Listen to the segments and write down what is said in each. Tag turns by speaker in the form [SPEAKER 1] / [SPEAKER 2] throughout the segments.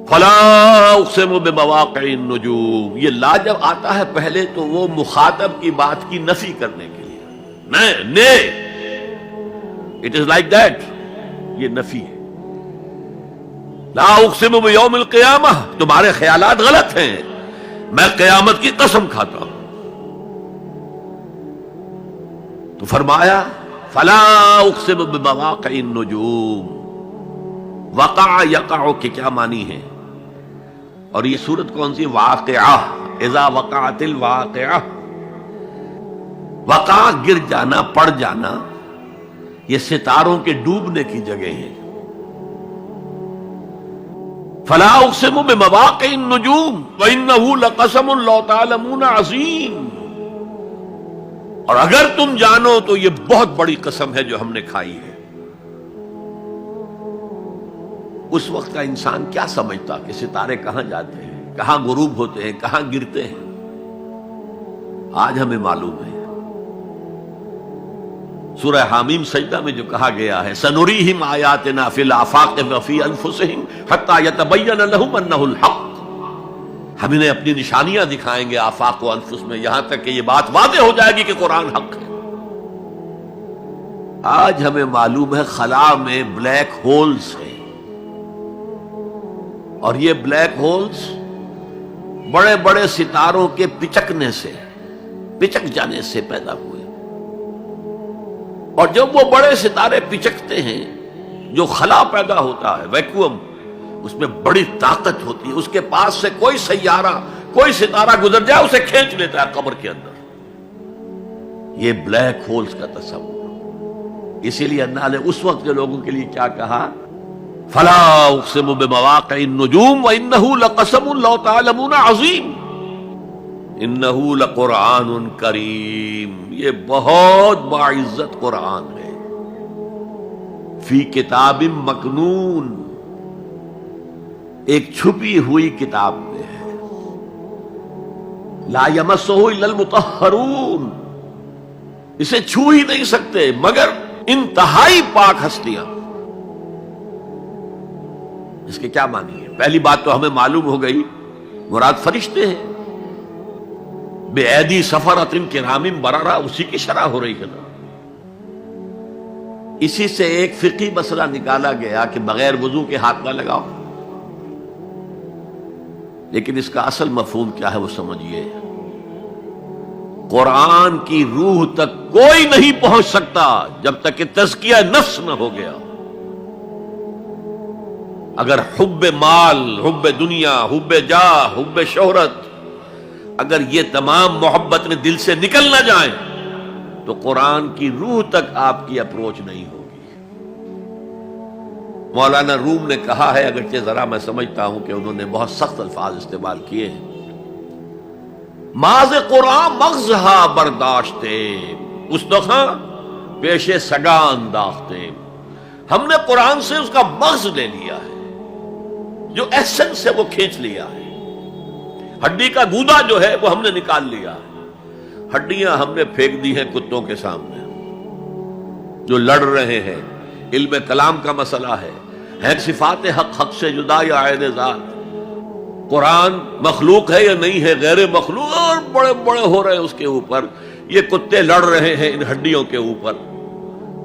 [SPEAKER 1] فلا اقسم بمواقع النجوم، یہ لا جب آتا ہے پہلے تو وہ مخاطب کی بات کی نفی کرنے کے لیے، نے اٹ از لائک دیٹ، یہ نفی ہے۔ لا اقسم بیوم القیامہ، تمہارے خیالات غلط ہیں، میں قیامت کی قسم کھاتا ہوں۔ تو فرمایا فلا اقسم بمواقع النجوم، وقع یقع کے کیا معنی ہے؟ اور یہ سورت کون سی؟ واقعہ، اذا وقعت الواقعہ، وقع گر جانا، پڑ جانا، یہ ستاروں کے ڈوبنے کی جگہ ہے۔ فلا اقسم بمواقع النجوم وانہ لقسم لو تعلمون عظیم، اور اگر تم جانو تو یہ بہت بڑی قسم ہے جو ہم نے کھائی ہے۔ اس وقت کا انسان کیا سمجھتا کہ ستارے کہاں جاتے ہیں، کہاں غروب ہوتے ہیں، کہاں گرتے ہیں؟ آج ہمیں معلوم ہے۔ سورہ حامیم سجدہ میں جو کہا گیا ہے سنریہم آیاتنا فی الآفاق وفی انفسہم حتی یتبین لہم انہ الحق، ہم انہیں اپنی نشانیاں دکھائیں گے آفاق و انفس میں، یہاں تک کہ یہ بات واضح ہو جائے گی کہ قرآن حق ہے۔ آج ہمیں معلوم ہے خلا میں بلیک ہولز ہیں، اور یہ بلیک ہولز بڑے بڑے ستاروں کے پچکنے سے، پچک جانے سے پیدا ہوئے، اور جب وہ بڑے ستارے پچکتے ہیں، جو خلا پیدا ہوتا ہے، ویکیوم، اس میں بڑی طاقت ہوتی ہے، اس کے پاس سے کوئی سیارہ، کوئی ستارہ گزر جائے اسے کھینچ لیتا ہے قبر کے اندر۔ یہ بلیک ہولز کا تصور، اسی لیے اللہ نے اس وقت کے لوگوں کے لیے کیا کہا؟ فلا اقسم بمواقع النجوم وانہ لقسم لو تعلمون عظیم، انہ لقرآن کریم، یہ بہت باعزت قرآن ہے، فی کتاب مکنون، ایک چھپی ہوئی کتاب میں ہے، لا یمسہ الا المطہرون، اسے چھو ہی نہیں سکتے مگر انتہائی پاک ہستیاں۔ اس کے کیا معنی ہے؟ پہلی بات تو ہمیں معلوم ہو گئی، مراد فرشتے ہیں، بے ایدی سفرۃ کرام بررہ، اسی کی شرح ہو رہی ہے نا۔ اسی سے ایک فقہی مسئلہ نکالا گیا کہ بغیر وضو کے ہاتھ نہ لگاؤ، لیکن اس کا اصل مفہوم کیا ہے وہ سمجھیے۔ قرآن کی روح تک کوئی نہیں پہنچ سکتا جب تک کہ تزکیہ نفس نہ ہو گیا۔ اگر حب مال، حب دنیا، حب جاہ، حب شہرت، اگر یہ تمام محبت نے دل سے نکل نہ جائیں تو قرآن کی روح تک آپ کی اپروچ نہیں ہوگی۔ مولانا روم نے کہا ہے، اگرچہ ذرا میں سمجھتا ہوں کہ انہوں نے بہت سخت الفاظ استعمال کیے ہیں، ماز قرآن مغزہا برداشتے استخاں پیش سگاں انداختے، ہم نے قرآن سے اس کا مغز لے لیا ہے، جو ایسنس ہے وہ کھینچ لیا ہے، ہڈی کا گودا جو ہے وہ ہم نے نکال لیا ہے، ہڈیاں ہم نے پھینک دی ہیں کتوں کے سامنے جو لڑ رہے ہیں۔ علم کلام کا مسئلہ ہے صفات حق حق سے جدا یا عین ذات، قرآن مخلوق ہے یا نہیں ہے، غیر مخلوق، اور بڑے بڑے ہو رہے ہیں اس کے اوپر، یہ کتے لڑ رہے ہیں ان ہڈیوں کے اوپر۔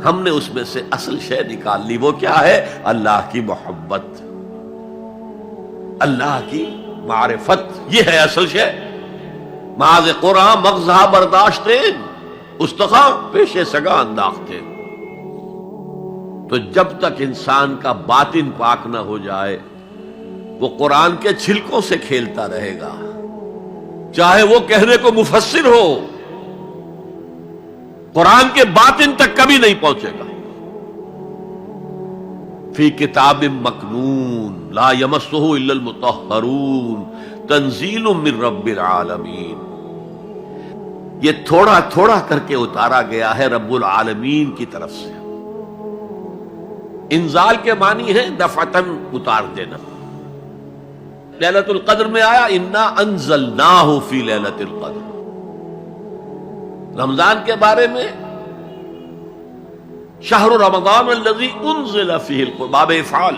[SPEAKER 1] ہم نے اس میں سے اصل شے نکال لی، وہ کیا ہے؟ اللہ کی محبت، اللہ کی معرفت، یہ ہے اصل شے۔ ماذ قرآن مغزہ برداشتے استخاں پیش سگاں انداختے۔ تو جب تک انسان کا باطن پاک نہ ہو جائے وہ قرآن کے چھلکوں سے کھیلتا رہے گا، چاہے وہ کہنے کو مفسر ہو، قرآن کے باطن تک کبھی نہیں پہنچے گا۔ فی کتاب مکنون لا یمسہ الا المطہرون تنزیل من رب العالمین، یہ تھوڑا تھوڑا کر کے اتارا گیا ہے رب العالمین کی طرف سے۔ انزال کے معنی ہے دفعتاً اتار دینا۔ لیلۃ القدر میں آیا انا انزلناہ فی لیلۃ القدر، رمضان کے بارے میں شہر رمضان الذی انزل فیہ القرآن، باب افعال،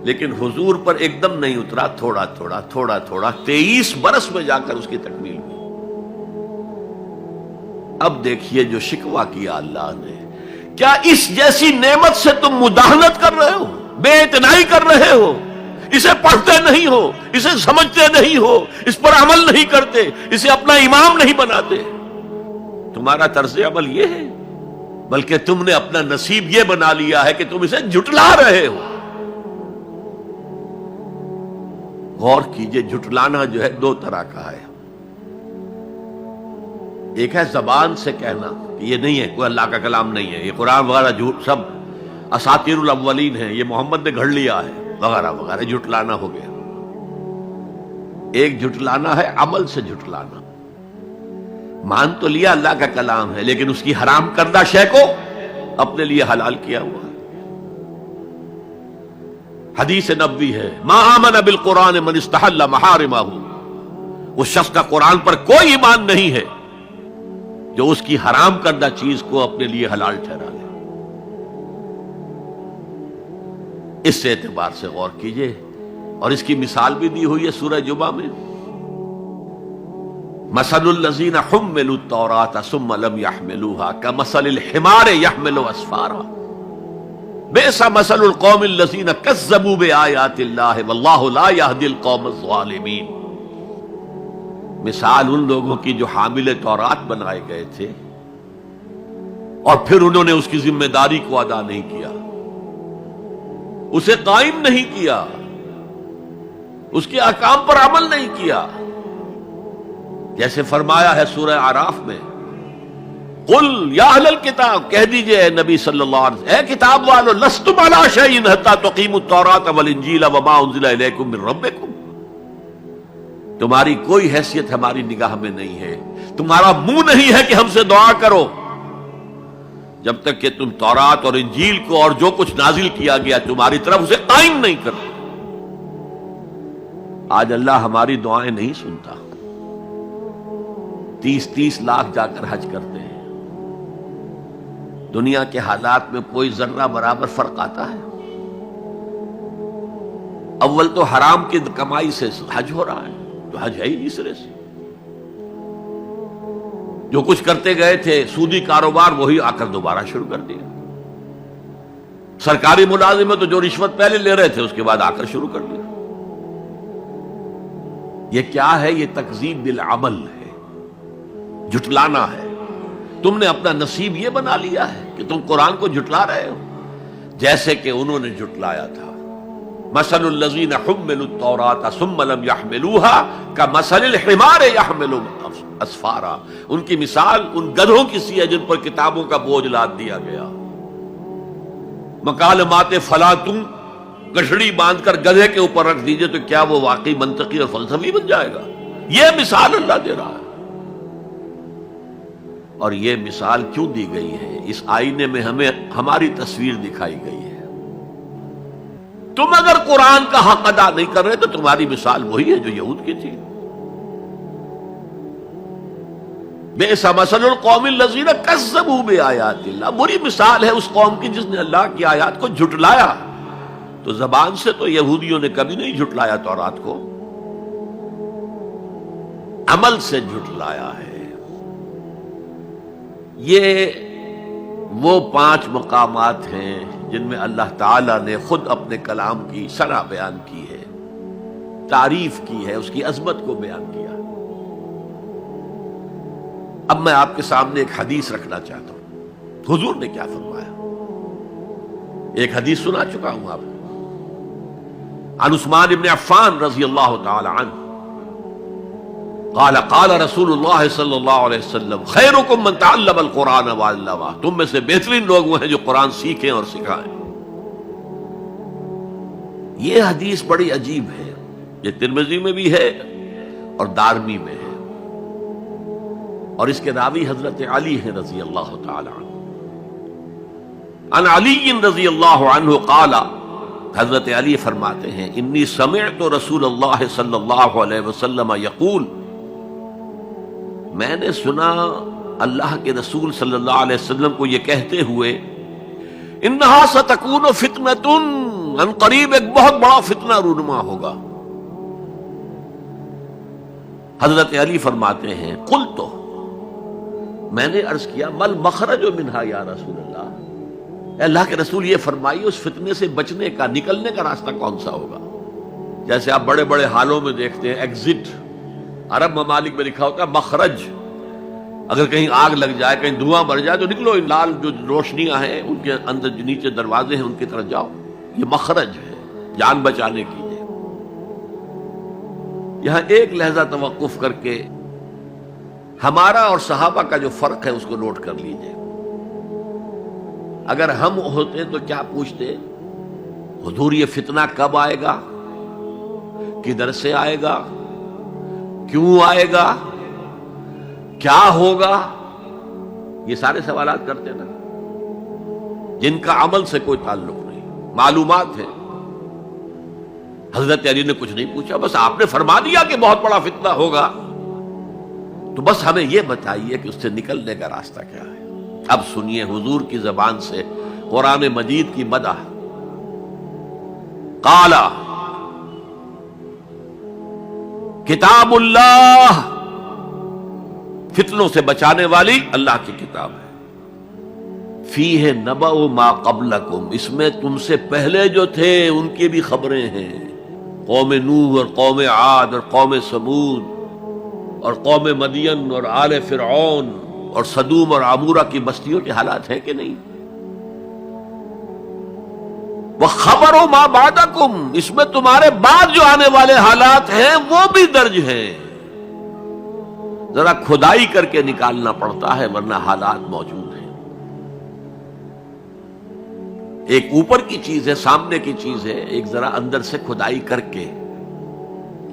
[SPEAKER 1] لیکن حضور پر ایک دم نہیں اترا، تھوڑا تھوڑا تھوڑا تھوڑا 23 برس میں جا کر اس کی تکمیل ہوئی۔ اب دیکھیے جو شکوہ کیا اللہ نے، کیا اس جیسی نعمت سے تم مداہنت کر رہے ہو، بے اعتنائی کر رہے ہو، اسے پڑھتے نہیں ہو، اسے سمجھتے نہیں ہو، اس پر عمل نہیں کرتے، اسے اپنا امام نہیں بناتے؟ تمہارا طرز عمل یہ ہے، بلکہ تم نے اپنا نصیب یہ بنا لیا ہے کہ تم اسے جھٹلا رہے ہو۔ غور کیجئے، جھٹلانا جو ہے دو طرح کا ہے۔ ایک ہے زبان سے کہنا کہ یہ نہیں ہے، کوئی اللہ کا کلام نہیں ہے، یہ قرآن وغیرہ جھوٹ، سب اساطیر الاولین ہیں، یہ محمد نے گھڑ لیا ہے وغیرہ وغیرہ، جھٹلانا ہو گیا۔ ایک جھٹلانا ہے عمل سے جھٹلانا، مان تو لیا اللہ کا کلام ہے لیکن اس کی حرام کردہ شے کو اپنے لیے حلال کیا ہوا ہے۔ حدیث نبوی ہے، ما آمن بالقرآن من استحل محارمہ، اس شخص کا قرآن پر کوئی ایمان نہیں ہے جو اس کی حرام کردہ چیز کو اپنے لیے حلال ٹھہرا لے۔ اس اعتبار سے غور کیجئے، اور اس کی مثال بھی دی ہوئی ہے سورہ جمعہ میں، مثل الذین حملوا التوراۃ ثم لم يحملوها كمثل الحمار يحمل اسفارا بئس مثل القوم الذین کذبوا بآیات اللہ واللہ لا یہدی القوم الظالمین۔ مثال ان لوگوں کی جو حامل تورات بنائے گئے تھے اور پھر انہوں نے اس کی ذمہ داری کو ادا نہیں کیا، اسے قائم نہیں کیا، اس کے احکام پر عمل نہیں کیا۔ جیسے فرمایا ہے سورہ اعراف میں، قل یا اہل الکتاب، کہہ دیجئے اے نبی صلی اللہ علیہ وسلم، اے کتاب والو، لستم علی شیء حتی تقیموا التوراۃ والانجیل وما انزل الیکم من ربکم، تمہاری کوئی حیثیت ہماری نگاہ میں نہیں ہے، تمہارا منہ نہیں ہے کہ ہم سے دعا کرو جب تک کہ تم تورات اور انجیل کو اور جو کچھ نازل کیا گیا تمہاری طرف اسے قائم نہیں کرتے۔ آج اللہ ہماری دعائیں نہیں سنتا، 30 لاکھ جا کر حج کرتے ہیں، دنیا کے حالات میں کوئی ذرہ برابر فرق آتا ہے؟ اول تو حرام کی کمائی سے حج ہو رہا ہے، تو حج ہے ہی نہیں سرے سے۔ جو کچھ کرتے گئے تھے سودی کاروبار وہی آ کر دوبارہ شروع کر دیا، سرکاری ملازم تو جو رشوت پہلے لے رہے تھے اس کے بعد آ کر شروع کر دیا۔ یہ کیا ہے؟ یہ تکذیب بالعمل ہے، جھٹلانا ہے۔ تم نے اپنا نصیب یہ بنا لیا ہے کہ تم قرآن کو جھٹلا رہے ہو، جیسے کہ انہوں نے جھٹلایا تھا۔ مثل الذین حملوا التوراۃ ثم لم يحملوها كمثل الحمار يحمل اسفارا، ان کی مثال ان گدھوں کی سی ہے جن پر کتابوں کا بوجھ لاد دیا گیا۔ مکالمات فلاں تم گٹھڑی باندھ کر گدھے کے اوپر رکھ دیجئے تو کیا وہ واقعی منطقی اور فلسفی بن جائے گا؟ یہ مثال اللہ دے رہا ہے۔ اور یہ مثال کیوں دی گئی ہے؟ اس آئینے میں ہمیں ہماری تصویر دکھائی گئی ہے۔ تم اگر قرآن کا حق ادا نہیں کر رہے تو تمہاری مثال وہی ہے جو یہود کی تھی۔ بئس مثل القوم الذین کذبوا بآیات اللہ، بری مثال ہے اس قوم کی جس نے اللہ کی آیات کو جھٹلایا۔ تو زبان سے تو یہودیوں نے کبھی نہیں جھٹلایا تورات کو، عمل سے جھٹلایا ہے۔ یہ وہ 5 مقامات ہیں جن میں اللہ تعالیٰ نے خود اپنے کلام کی ثنا بیان کی ہے، تعریف کی ہے، اس کی عظمت کو بیان کیا۔ اب میں آپ کے سامنے ایک حدیث رکھنا چاہتا ہوں، حضور نے کیا فرمایا۔ ایک حدیث سنا چکا ہوں آپ کو، عن عثمان بن عفان رضی اللہ تعالی عنہ قال قال رسول اللہ صلی اللہ علیہ وسلم خیرکم من تعلم القرآن وعلمہ، تم میں سے بہترین لوگ وہ ہیں جو قرآن سیکھیں اور سکھائیں۔ یہ حدیث بڑی عجیب ہے، یہ ترمذی میں بھی ہے اور دارمی میں ہے، اور اس کے راوی حضرت علی ہیں رضی اللہ تعالی عنہ۔ عن علی رضی اللہ عنہ قال، حضرت علی فرماتے ہیں انی سمعت رسول اللہ صلی اللہ علیہ وسلم یقول، میں نے سنا اللہ کے رسول صلی اللہ علیہ وسلم کو یہ کہتے ہوئے، انہا ستکون فتنۃ ان قریب ایک بہت بڑا فتنہ رونما ہوگا. حضرت علی فرماتے ہیں قلت، میں نے عرض کیا مل مخرج منہا یا رسول اللہ، اے اللہ کے رسول یہ فرمائیے اس فتنے سے بچنے کا، نکلنے کا راستہ کون سا ہوگا؟ جیسے آپ بڑے بڑے حالوں میں دیکھتے ہیں ایگزٹ، عرب ممالک میں لکھا ہوتا ہے مخرج، اگر کہیں آگ لگ جائے، کہیں دھواں بڑھ جائے تو نکلو، لال جو روشنیاں ہیں ان کے اندر جو نیچے دروازے ہیں ان کی طرف جاؤ، یہ مخرج ہے جان بچانے کی. یہاں ایک لحظہ توقف کر کے ہمارا اور صحابہ کا جو فرق ہے اس کو نوٹ کر لیجئے. اگر ہم ہوتے تو کیا پوچھتے؟ حضور یہ فتنہ کب آئے گا، کدھر سے آئے گا، کیوں آئے گا، کیا ہوگا؟ یہ سارے سوالات کرتے نا، جن کا عمل سے کوئی تعلق نہیں، معلومات ہے. حضرت علی نے کچھ نہیں پوچھا، بس آپ نے فرما دیا کہ بہت بڑا فتنہ ہوگا، تو بس ہمیں یہ بتائیے کہ اس سے نکلنے کا راستہ کیا ہے. اب سنیے حضور کی زبان سے قرآن مجید کی مدح. قال کتاب اللہ، فتنوں سے بچانے والی اللہ کی کتاب ہے. فیہ نبأ ما قبلکم، اس میں تم سے پہلے جو تھے ان کی بھی خبریں ہیں. قوم نوح اور قوم عاد اور قوم ثمود اور قوم مدین اور آل فرعون اور سدوم اور عمورہ کی بستیوں کے حالات ہیں کہ نہیں؟ وَخَبَرُ مَا بَعْدَكُمْ، اس میں تمہارے بعد جو آنے والے حالات ہیں وہ بھی درج ہیں. ذرا کھدائی کر کے نکالنا پڑتا ہے ورنہ حالات موجود ہیں. ایک اوپر کی چیز ہے، سامنے کی چیز ہے، ایک ذرا اندر سے کھدائی کر کے.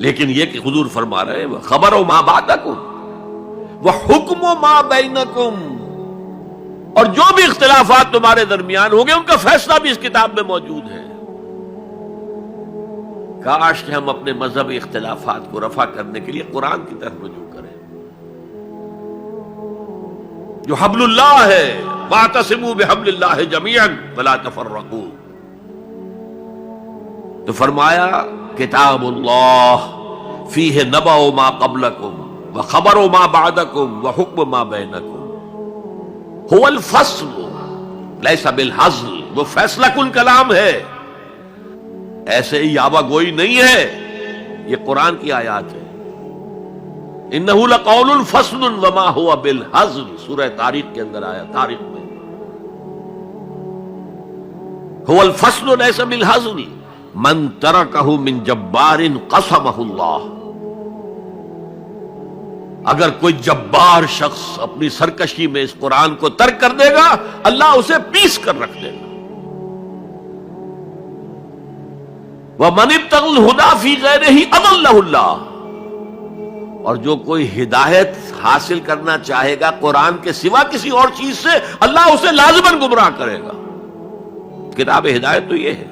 [SPEAKER 1] لیکن یہ کہ حضور فرما رہے ہیں خبر و ما بعدکم وحکم ما بینکم، اور جو بھی اختلافات تمہارے درمیان ہوں گے ان کا فیصلہ بھی اس کتاب میں موجود ہے. کاش کہ ہم اپنے مذہبی اختلافات کو رفع کرنے کے لیے قرآن کی طرف رجوع کریں جو حبل اللہ ہے. واعتصموا بحبل اللہ جميعا ولا تفرقوا. تو فرمایا کتاب اللہ فیہ نبأ ما قبلکم وخبر ما بعدکم وحکم ما بینکم هو الفصل لیس بالحزل، وہ فیصلہ کن کلام ہے، ایسے ہی یابہ گوئی نہیں ہے. یہ قرآن کی آیات ہے. انہ لقول فصل وما هو بالحزل، سورہ طارق کے اندر آیا، طارق میں هو الفصل ليس بالحزن من تركه من جبار قسمه اللہ. اگر کوئی جبار شخص اپنی سرکشی میں اس قرآن کو ترک کر دے گا اللہ اسے پیس کر رکھ دے گا. وَمَنِ ابْتَغَى الْهُدَى فِي غَيْرِهِ أَضَلَّهُ اللَّهُ، اور جو کوئی ہدایت حاصل کرنا چاہے گا قرآن کے سوا کسی اور چیز سے، اللہ اسے لازماً گمراہ کرے گا. کتاب ہدایت تو یہ ہے.